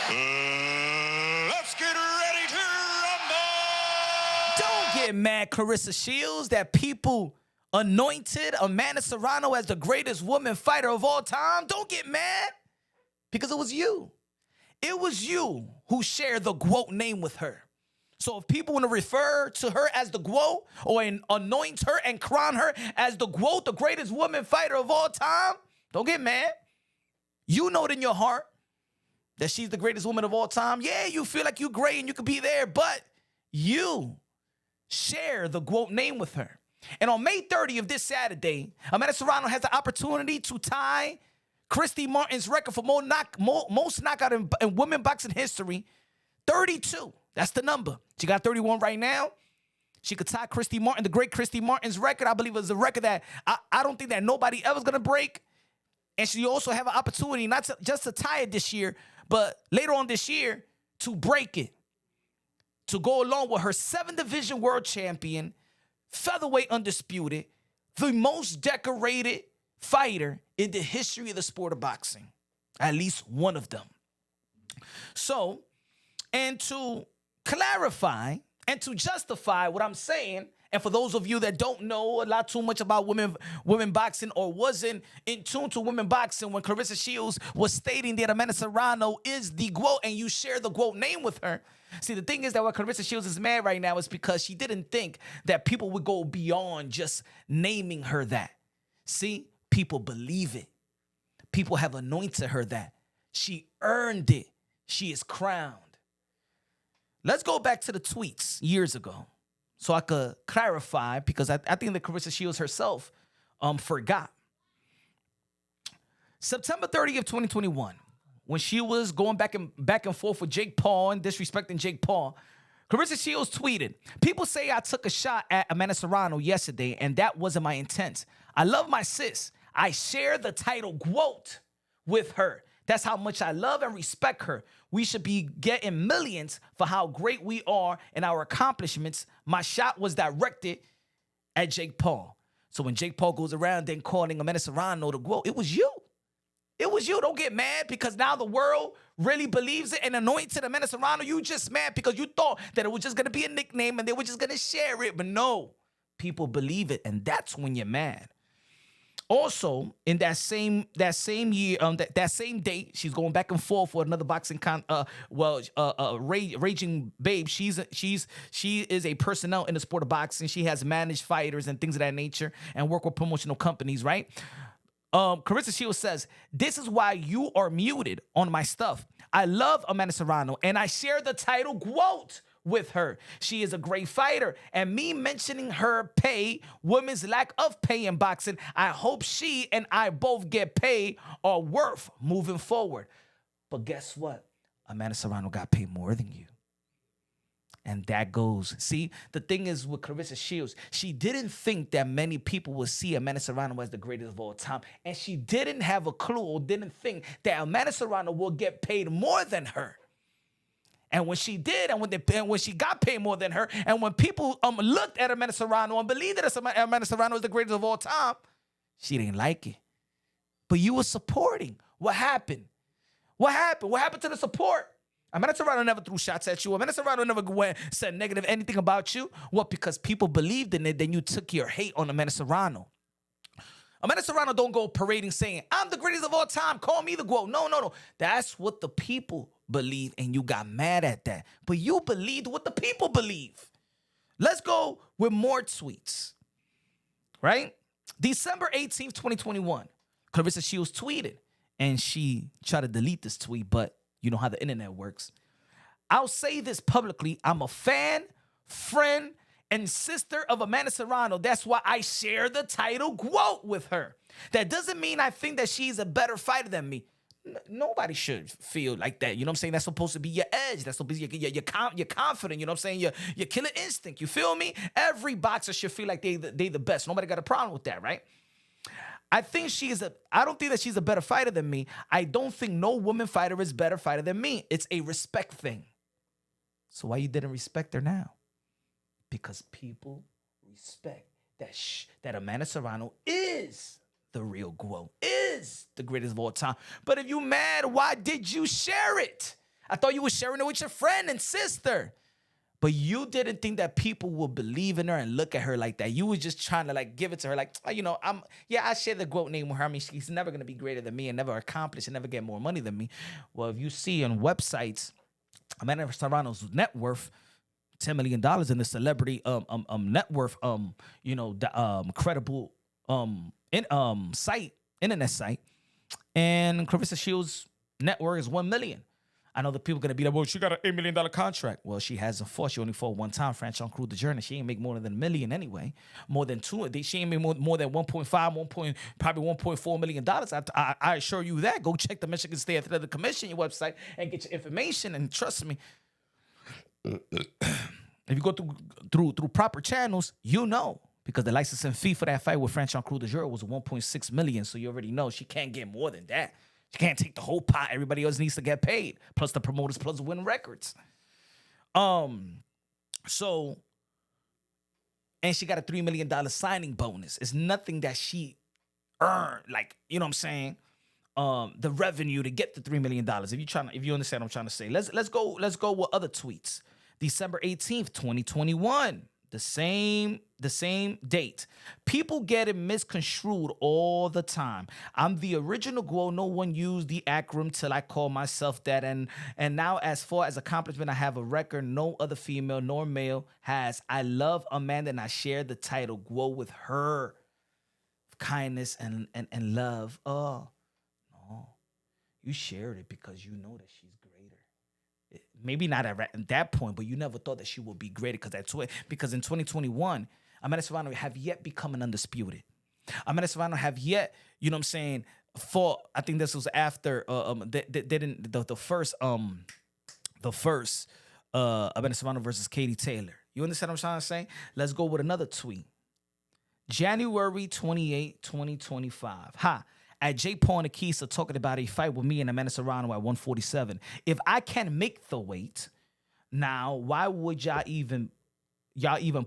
Let's get ready to rumble! Don't get mad, Claressa Shields, that people anointed Amanda Serrano as the greatest woman fighter of all time. Don't get mad, because it was you. It was you who shared the Gwoat name with her. So if people want to refer to her as the Gwoat or anoint her and crown her as the Gwoat, the greatest woman fighter of all time, don't get mad. You know it in your heart that she's the greatest woman of all time. Yeah, you feel like you're great and you could be there, but you share the Gwoat name with her. And on May 30th of this Saturday, Amanda Serrano has the opportunity to tie Christy Martin's record for most knockout in women boxing history, 32. That's the number. She got 31 right now. She could tie Christy Martin, the great Christy Martin's record. I believe it was a record that I don't think that nobody ever's going to break. And she also have an opportunity not just to tie it this year, but later on this year to break it, to go along with her 7-division world champion, featherweight undisputed, the most decorated fighter in the history of the sport of boxing. At least one of them. So, and to clarify and to justify what I'm saying, and for those of you that don't know a lot too much about women boxing or wasn't in tune to women boxing when Claressa Shields was stating that Amanda Serrano is the Gwoat and you share the Gwoat name with her. See, the thing is that why Claressa Shields is mad right now is because she didn't think that people would go beyond just naming her that. See, people believe it. People have anointed her that. She earned it. She is crowned. Let's go back to the tweets years ago so I could clarify, because I think that Claressa Shields herself forgot. September 30th, 2021, when she was going back and forth with Jake Paul and disrespecting Jake Paul, Claressa Shields tweeted, "People say I took a shot at Amanda Serrano yesterday, and that wasn't my intent. I love my sis. I share the title Gwoat with her. That's how much I love and respect her. We should be getting millions for how great we are and our accomplishments. My shot was directed at Jake Paul." So when Jake Paul goes around then calling Amanda Serrano the Gwoat, it was you. It was you. Don't get mad because now the world really believes it and anointed Amanda Serrano. You just mad because you thought that it was just going to be a nickname and they were just going to share it. But no, people believe it, and that's when you're mad. Also, in that same year, that same date, she's going back and forth for another boxing raging babe. She is a personnel in the sport of boxing. She has managed fighters and things of that nature and work with promotional companies, right? Claressa Shields says, "This is why you are muted on my stuff. I love Amanda Serrano, and I share the title Gwoat with her. She is a great fighter, and me mentioning her pay, women's lack of pay in boxing, I hope she and I both get paid or worth moving forward." But guess what? Amanda Serrano got paid more than you. And that goes. See, the thing is with Claressa Shields, she didn't think that many people would see Amanda Serrano as the greatest of all time. And she didn't have a clue or didn't think that Amanda Serrano will get paid more than her. And when she did, and when she got paid more than her, and when people looked at Amanda Serrano and believed that Amanda Serrano is the greatest of all time, she didn't like it. But you were supporting. What happened? What happened? What happened to the support? Amanda Serrano never threw shots at you. Amanda Serrano never said negative anything about you. What? Because people believed in it, then you took your hate on Amanda Serrano. Amanda Serrano don't go parading saying, "I'm the greatest of all time. Call me the Gwoat." No. That's what the people believe, and you got mad at that. But you believed what the people believe. Let's go with more tweets. Right? December 18th, 2021. Claressa Shields tweeted, and she tried to delete this tweet, but you know how the internet works. "I'll say this publicly. I'm a fan, friend, and sister of Amanda Serrano. That's why I share the title Gwoat with her. That doesn't mean I think that she's a better fighter than me." Nobody should feel like that. You know what I'm saying? That's supposed to be your edge. That's supposed to be your confident. You know what I'm saying? Your killer instinct. You feel me? Every boxer should feel like they the best. Nobody got a problem with that, right? I don't think that she's a better fighter than me. I don't think no woman fighter is better fighter than me. It's a respect thing. So why you didn't respect her now? Because people respect that Amanda Serrano is the real Gwoat, is the greatest of all time. But if you mad, why did you share it? I thought you were sharing it with your friend and sister. But you didn't think that people would believe in her and look at her like that. You was just trying to like give it to her, like, oh, I share the Gwoat name with her. I mean, she's never gonna be greater than me and never accomplish and never get more money than me. Well, if you see on websites, Amanda Serrano's net worth, $10 million in the celebrity net worth, credible internet site, and Claressa Shields' net worth is 1 million. I know the people gonna be like, well, she got an $8 million contract. Well, she hasn't fought. She only fought one time. Franchise Crew the Journey. She ain't make more than $1 million anyway. More than two. She ain't make more than 1.5, probably $1.4 million. I assure you that. Go check the Michigan State Athletic Commission website and get your information. And trust me, if you go through proper channels, you know. Because the licensing fee for that fight with Franchise Crew the Journey was 1.6 million. So you already know she can't get more than that. You can't take the whole pot. Everybody else needs to get paid. Plus the promoters, plus win records. So, and she got a $3 million signing bonus. It's nothing that she earned. Like, you know what I'm saying? The revenue to get the $3 million. If you understand what I'm trying to say. Let's go with other tweets. December 18th, 2021. The same date. People get it misconstrued all the time. I'm the original Gwoat. No one used the acronym till I call myself that. And now, as far as accomplishment, I have a record no other female nor male has. I love Amanda and I share the title Gwoat with her. Kindness and love. Oh, no. You shared it because you know that she's greater. Maybe not at that point, but you never thought that she would be greater because in 2021, Amanda Serrano have yet become an undisputed. Amanda Serrano have yet, you know what I'm saying, fought. I think this was after the first Amanda Serrano versus Katie Taylor. You understand what I'm trying to say? Let's go with another tweet. January 28, 2025. At Jay Paul and Akisa talking about a fight with me and Amanda Serrano at 147. If I can't make the weight, now why would y'all even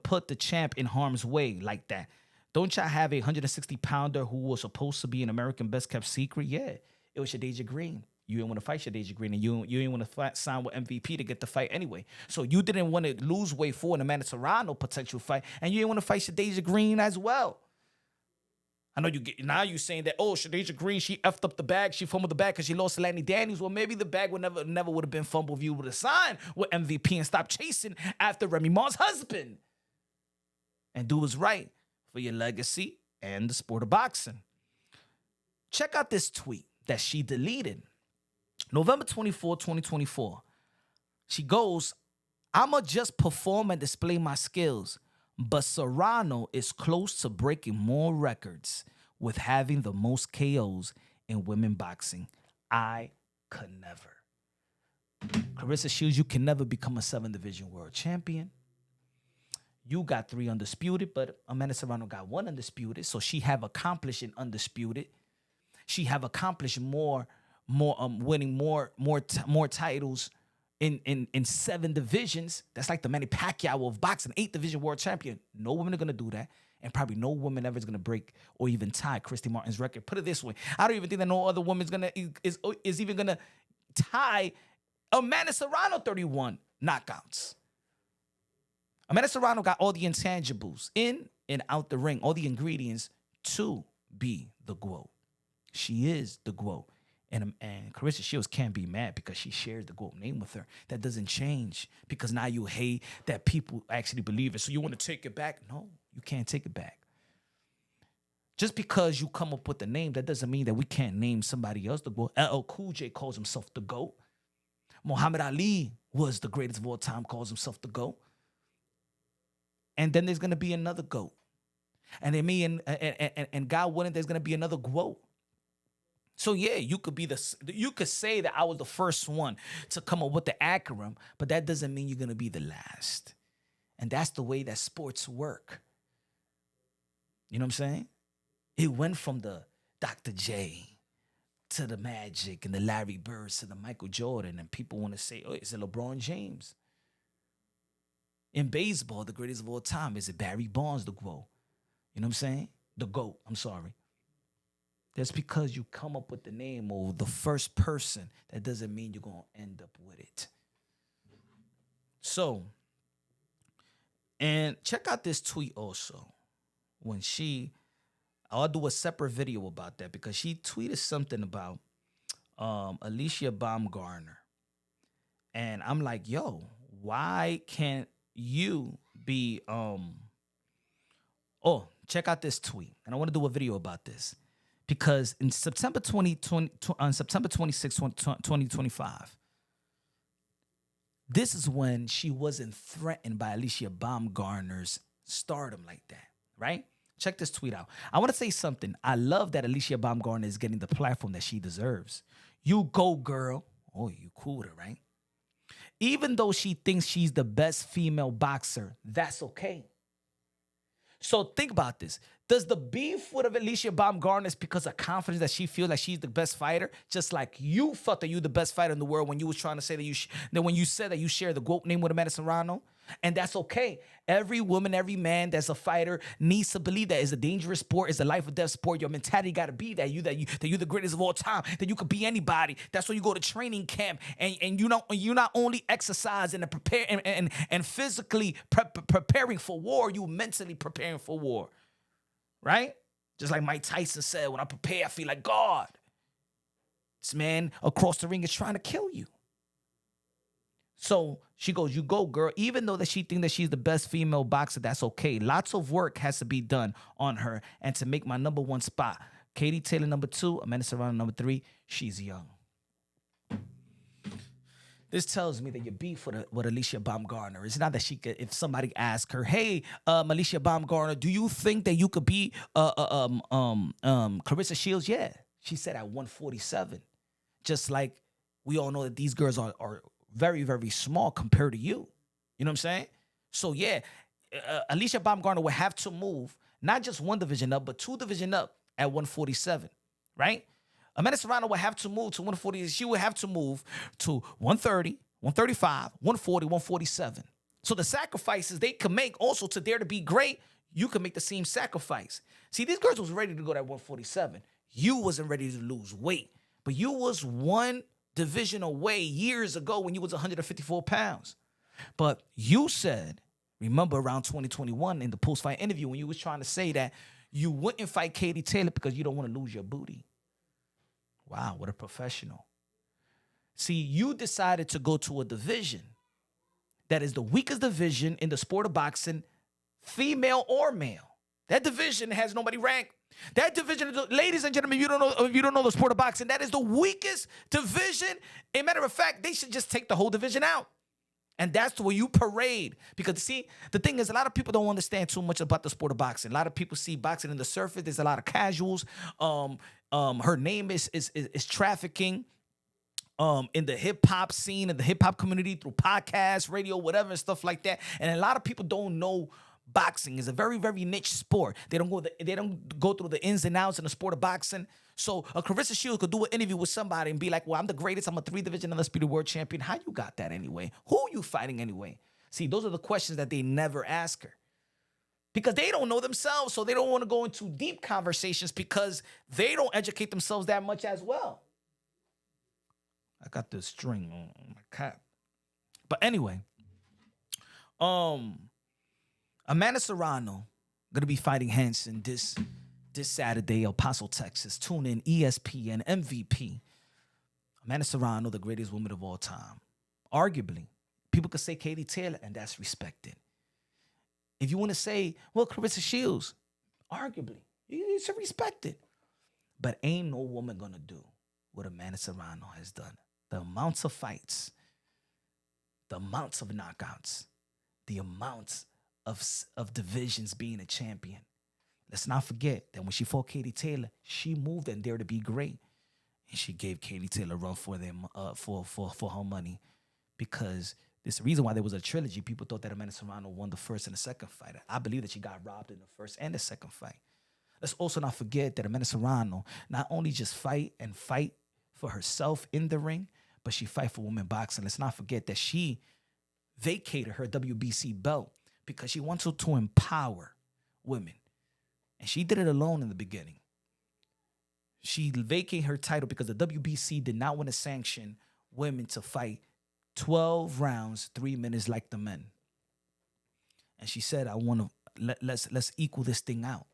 put the champ in harm's way like that? Don't y'all have a 160-pounder who was supposed to be an American best kept secret? Yeah, it was Shadeja Green. You didn't want to fight Shadeja Green, and you didn't want to sign with MVP to get the fight anyway. So you didn't want to lose weight for an Amanda Serrano potential fight, and you didn't want to fight Shadeja Green as well. I know you're saying that, oh, Shadeja Green, she effed up the bag, she fumbled the bag because she lost to Lanny Daniels. Well, maybe the bag would never would have been fumbled if you would have signed with MVP and stopped chasing after Remy Ma's husband. And do what's right for your legacy and the sport of boxing. Check out this tweet that she deleted. November 24, 2024. She goes, I'ma just perform and display my skills. But Serrano is close to breaking more records with having the most KOs in women boxing. I could never. Claressa Shields, you can never become a 7-division world champion. You got 3 undisputed, but Amanda Serrano got 1 undisputed. So she have accomplished an undisputed. She have accomplished winning more titles in 7 divisions. That's like the Manny Pacquiao of boxing, 8-division world champion. No women are gonna do that, and probably no woman ever is gonna break or even tie Christy Martin's record. Put it this way: I don't even think that no other woman's is even gonna tie Amanda Serrano 31 knockouts. Amanda Serrano got all the intangibles in and out the ring, all the ingredients to be the Gwoat. She is the Gwoat. And Claressa Shields can't be mad because she shares the Gwoat name with her. That doesn't change because now you hate that people actually believe it. So you want to take it back? No, you can't take it back. Just because you come up with the name, that doesn't mean that we can't name somebody else the Gwoat. LL Cool J calls himself the Gwoat. Muhammad Ali was the greatest of all time, calls himself the Gwoat. And then there's going to be another Gwoat. And then and God willing, there's going to be another Gwoat. So yeah, you could say that I was the first one to come up with the acronym, but that doesn't mean you're gonna be the last. And that's the way that sports work. You know what I'm saying? It went from the Dr. J to the Magic and the Larry Birds to the Michael Jordan, and people want to say, oh, is it LeBron James? In baseball, the greatest of all time, is it Barry Bonds, the Gwoat? You know what I'm saying? The GOAT, I'm sorry. Just because you come up with the name or the first person, that doesn't mean you're going to end up with it. So, and check out this tweet also. When I'll do a separate video about that because she tweeted something about Alicia Baumgartner. And I'm like, yo, why can't you be check out this tweet. And I want to do a video about this. Because in September 26, 2025, this is when she wasn't threatened by Alicia Baumgartner's stardom like that, right? Check this tweet out. I want to say something. I love that Alicia Baumgartner is getting the platform that she deserves. You go, girl. Oh, you cool with her, right? Even though she thinks she's the best female boxer, that's okay. So think about this. Does the beef with Alicia Baumgartner is because of confidence that she feels like she's the best fighter? Just like you felt that you're the best fighter in the world when you was trying to say that when you said that you share the Gwoat name with Amanda Serrano? And that's okay. Every woman, every man that's a fighter needs to believe that it's a dangerous sport, it's a life or death sport. Your mentality got to be that you're the greatest of all time, that you could be anybody. That's why you go to training camp and you not only exercising and prepare and physically preparing for war, you mentally preparing for war. Right? Just like Mike Tyson said, when I prepare, I feel like God. This man across the ring is trying to kill you. So she goes, you go, girl. Even though that she thinks that she's the best female boxer, that's okay. Lots of work has to be done on her. And to make my number one spot, Katie Taylor number 2, Amanda Serrano number 3, she's young. This tells me that your beef with Alicia Baumgartner. It's not that she could, if somebody asked her, hey, Alicia Baumgartner, do you think that you could be Claressa Shields? Yeah. She said at 147. Just like we all know that these girls are very, very small compared to you. You know what I'm saying? So, yeah, Alicia Baumgartner would have to move not just one division up, but 2 division up at 147, right? Amanda Serrano would have to move to 140. She would have to move to 130, 135, 140, 147. So the sacrifices they can make also to dare to be great, you can make the same sacrifice. See, these girls was ready to go to 147. You wasn't ready to lose weight, but you was one division away years ago when you was 154 pounds. But you said, remember around 2021 in the post-fight interview when you was trying to say that you wouldn't fight Katie Taylor because you don't want to lose your booty. Wow, what a professional. See, you decided to go to a division that is the weakest division in the sport of boxing, female or male. That division has nobody ranked. That division, ladies and gentlemen, you don't know the sport of boxing, that is the weakest division. As a matter of fact, they should just take the whole division out. And that's where you parade. Because, see, the thing is, a lot of people don't understand too much about the sport of boxing. A lot of people see boxing in the surface. There's a lot of casuals. Her name is trafficking in the hip-hop scene, in the hip-hop community through podcasts, radio, whatever, and stuff like that. And a lot of people don't know boxing is a very, very niche sport. They don't go through the ins and outs in the sport of boxing. So Claressa Shields could do an interview with somebody and be like, well, I'm the greatest. I'm a 3-division undisputed world champion. How you got that anyway? Who are you fighting anyway? See, those are the questions that they never ask her. Because they don't know themselves, so they don't want to go into deep conversations because they don't educate themselves that much as well. I got this string on my cap. But anyway, Amanda Serrano going to be fighting Hanson this Saturday, El Paso, Texas. Tune in, ESPN, MVP. Amanda Serrano, the greatest woman of all time. Arguably, people could say Katie Taylor, and that's respected. If you want to say, well, Claressa Shields, arguably, you should respect it. But ain't no woman going to do what Amanda Serrano has done. The amounts of fights, the amounts of knockouts, the amounts of divisions being a champion. Let's not forget that when she fought Katie Taylor, she moved and dared to be great. And she gave Katie Taylor a run for them for her money. Because there's the reason why there was a trilogy. People thought that Amanda Serrano won the first and the second fight. I believe that she got robbed in the first and the second fight. Let's also not forget that Amanda Serrano not only just fight for herself in the ring, but she fight for women boxing. Let's not forget that she vacated her WBC belt because she wanted to empower women. And she did it alone in the beginning. She vacated her title because the WBC did not want to sanction women to fight 12 rounds, 3 minutes like the men. And she said, I want to let's equal this thing out.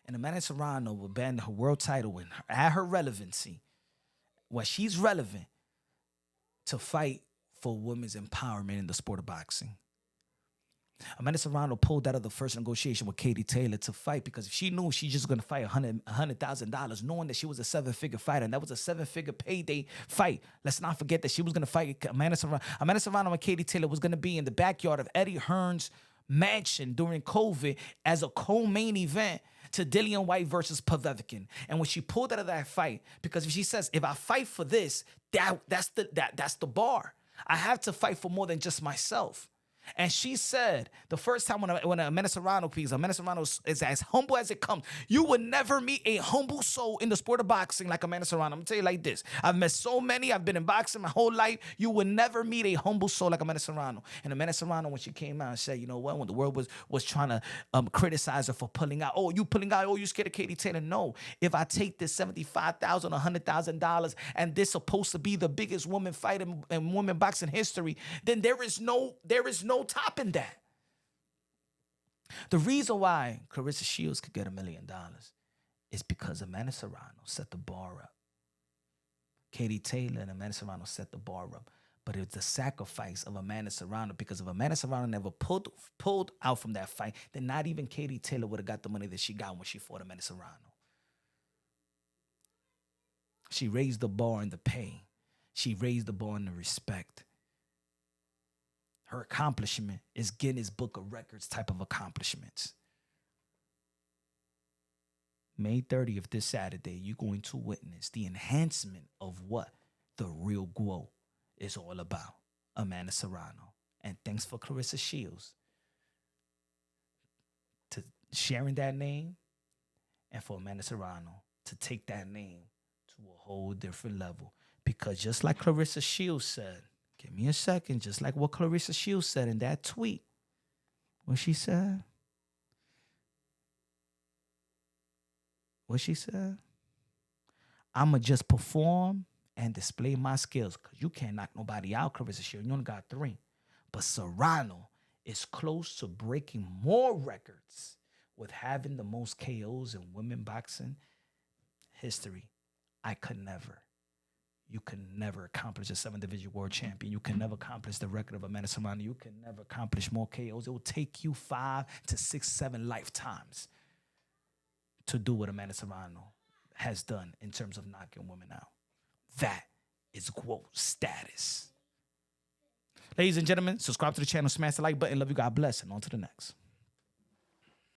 And Amanda Serrano will ban her world title and at her relevancy, when she's relevant, to fight for women's empowerment in the sport of boxing. Amanda Serrano pulled out of the first negotiation with Katie Taylor to fight because if she knew she's just going to fight $100,000, knowing that she was a 7-figure fighter, and that was a 7-figure payday fight. Let's not forget that she was going to fight Amanda Serrano. Amanda Serrano and Katie Taylor was going to be in the backyard of Eddie Hearn's mansion during COVID as a co-main event to Dillian White versus Povetkin. And when she pulled out of that fight, because if she says, if I fight for this, that's the bar. I have to fight for more than just myself. And she said the first time when Amanda Serrano speaks, Amanda Serrano is as humble as it comes. You would never meet a humble soul in the sport of boxing like Amanda Serrano. I'm going to tell you like this. I've met so many. I've been in boxing my whole life. You would never meet a humble soul like Amanda Serrano. And Amanda Serrano, when she came out and said, you know what, when the world was trying to criticize her for pulling out, oh, you pulling out, oh, you scared of Katie Taylor. No. If I take this $75,000 or $100,000 and this supposed to be the biggest woman fight in women boxing history, then there is no topping that. The reason why Claressa Shields could get $1 million is because Amanda Serrano set the bar up. Katie Taylor and Amanda Serrano set the bar up. But it's the sacrifice of Amanda Serrano, because if Amanda Serrano never pulled out from that fight, then not even Katie Taylor would have got the money that she got when she fought Amanda Serrano. She raised the bar in the pay. She raised the bar in the respect. Her accomplishment is Guinness Book of Records type of accomplishments. May 30th, this Saturday, you're going to witness the enhancement of what the real Gwoat is all about. Amanda Serrano. And thanks for Claressa Shields to sharing that name, and for Amanda Serrano to take that name to a whole different level. Because just like Claressa Shields said, give me a second, just like what Claressa Shields said in that tweet. What she said? I'ma just perform and display my skills. Because you can't knock nobody out, Claressa Shields. You only got 3. But Serrano is close to breaking more records with having the most KOs in women boxing history. You can never accomplish a 7-division world champion. You can never accomplish the record of Amanda Serrano. You can never accomplish more KOs. It will take you 5 to 6, 7 lifetimes to do what Amanda Serrano has done in terms of knocking women out. That is Gwoat status. Ladies and gentlemen, subscribe to the channel, smash the like button. Love you. God bless. And on to the next.